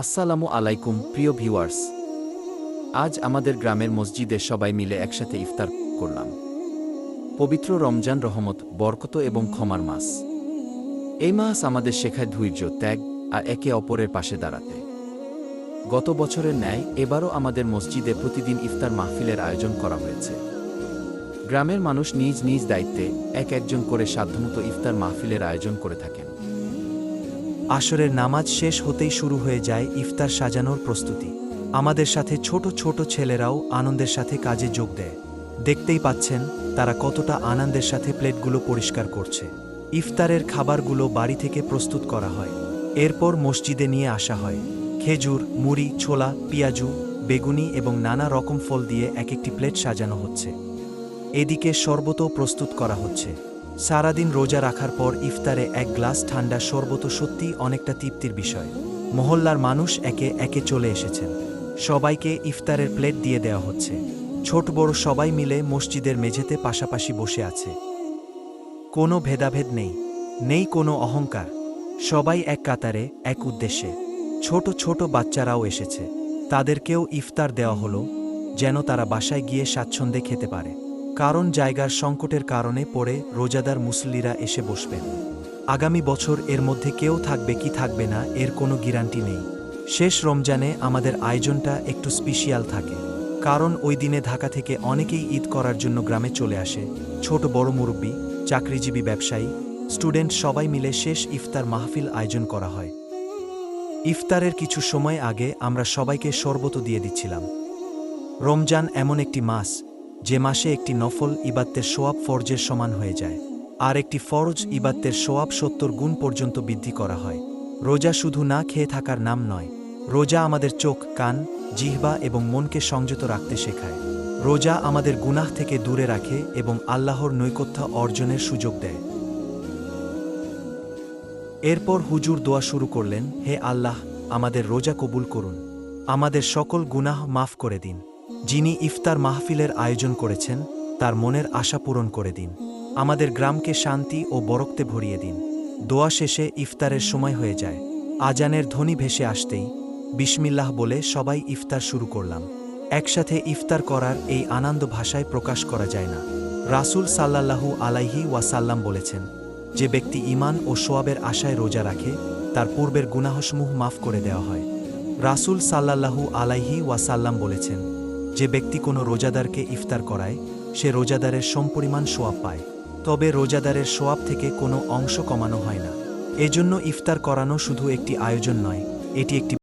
আসসালামু আলাইকুম প্রিয় ভিউয়ার্স। আজ আমাদের গ্রামের মসজিদে সবাই মিলে একসাথে ইফতার করলাম। পবিত্র রমজান রহমত, বরকত এবং ক্ষমার মাস। এই মাস আমাদের শেখায় ধৈর্য, ত্যাগ আর একে অপরের পাশে দাঁড়াতে। গত বছরের ন্যায় এবারও আমাদের মসজিদে প্রতিদিন ইফতার মাহফিলের আয়োজন করা হয়েছে। গ্রামের মানুষ নিজ নিজ দায়িত্বে একজন করে সাধ্যমতো ইফতার মাহফিলের আয়োজন করে থাকেন। আসরের নামাজ শেষ হতেই শুরু হয়ে যায় ইফতার সাজানোর প্রস্তুতি। আমাদের সাথে ছোট ছোট ছেলেরাও আনন্দের সাথে কাজে যোগ দেয়। দেখতেই পাচ্ছেন তারা কতটা আনন্দের সাথে প্লেটগুলো পরিষ্কার করছে। ইফতারের খাবারগুলো বাড়ি থেকে প্রস্তুত করা হয়, এরপর মসজিদে নিয়ে আসা হয়। খেজুর, মুড়ি, ছোলা, পেঁয়াজু, বেগুনি এবং নানা রকম ফল দিয়ে এক একটি প্লেট সাজানো হচ্ছে। এদিকে শরবতও প্রস্তুত করা হচ্ছে। সারাদিন রোজা রাখার পর ইফতারে এক গ্লাস ঠান্ডা শরবত সত্যিই অনেকটা তৃপ্তির বিষয়। মহল্লার মানুষ একে একে চলে এসেছেন। সবাইকে ইফতারের প্লেট দিয়ে দেওয়া হচ্ছে। ছোট বড় সবাই মিলে মসজিদের মেঝেতে পাশাপাশি বসে আছে। কোনো ভেদাভেদ নেই, নেই কোনো অহংকার। সবাই এক কাতারে, এক উদ্দেশ্যে। ছোট ছোট বাচ্চারাও এসেছে, তাদেরকেও ইফতার দেওয়া হলো, যেন তারা বাসায় গিয়ে স্বাচ্ছন্দ্যে খেতে পারে। কারণ জায়গার সংকটের কারণে পরে রোজাদার মুসল্লিরা এসে বসবেন। আগামী বছর এর মধ্যে কেউ থাকবে কি থাকবে না এর কোনো গ্যারান্টি নেই। শেষ রমজানে আমাদের আয়োজনটা একটু স্পেশাল থাকে, কারণ ওই দিনে ঢাকা থেকে অনেকেই ঈদ করার জন্য গ্রামে চলে আসে। ছোট বড় মুরব্বি, চাকরিজীবী, ব্যবসায়ী, স্টুডেন্ট সবাই মিলে শেষ ইফতার মাহফিল আয়োজন করা হয়। ইফতারের কিছু সময় আগে আমরা সবাইকে শরবত দিয়ে দিচ্ছিলাম। রমজান এমন একটি মাস যে মাসে একটি নফল ইবাদতের সোয়াব ফরজের সমান হয়ে যায়, আর একটি ফরজ ইবাদতের সোয়াব ৭০ গুণ পর্যন্ত বৃদ্ধি করা হয়। রোজা শুধু না খেয়ে থাকার নাম নয়, রোজা আমাদের চোখ, কান, জিহ্বা এবং মনকে সংযত রাখতে শেখায়। রোজা আমাদের গুনাহ থেকে দূরে রাখে এবং আল্লাহর নৈকট্য অর্জনের সুযোগ দেয়। এরপর হুজুর দোয়া শুরু করলেন, হে আল্লাহ, আমাদের রোজা কবুল করুন, আমাদের সকল গুনাহ মাফ করে দিন। যিনি ইফতার মাহফিলের আয়োজন করেছেন তার মনের আশা পূরণ করে দিন। আমাদের গ্রামকে শান্তি ও বরকতে ভরিয়ে দিন। দোয়া শেষে ইফতারের সময় হয়ে যায়। আজানের ধ্বনি ভেসে আসতেই বিসমিল্লাহ বলে সবাই ইফতার শুরু করলাম। একসাথে ইফতার করার এই আনন্দ ভাষায় প্রকাশ করা যায় না। রাসূল সাল্লাল্লাহু আলাইহি ওয়াসাল্লাম বলেছেন, যে ব্যক্তি ঈমান ও সোয়াবের আশায় রোজা রাখে তার পূর্বের গুনাহসমূহ মাফ করে দেওয়া হয়। রাসূল সাল্লাল্লাহু আলাইহি ওয়াসাল্লাম বলেছেন, যে ব্যক্তি কোনো রোজাদারকে ইফতার করায় সে রোজাদারের সমপরিমাণ সোয়াব পায়, তবে রোজাদারের সোয়াব থেকে কোনো অংশ কমানো হয় না। এজন্য ইফতার করানো শুধু একটি আয়োজন নয়, এটি একটি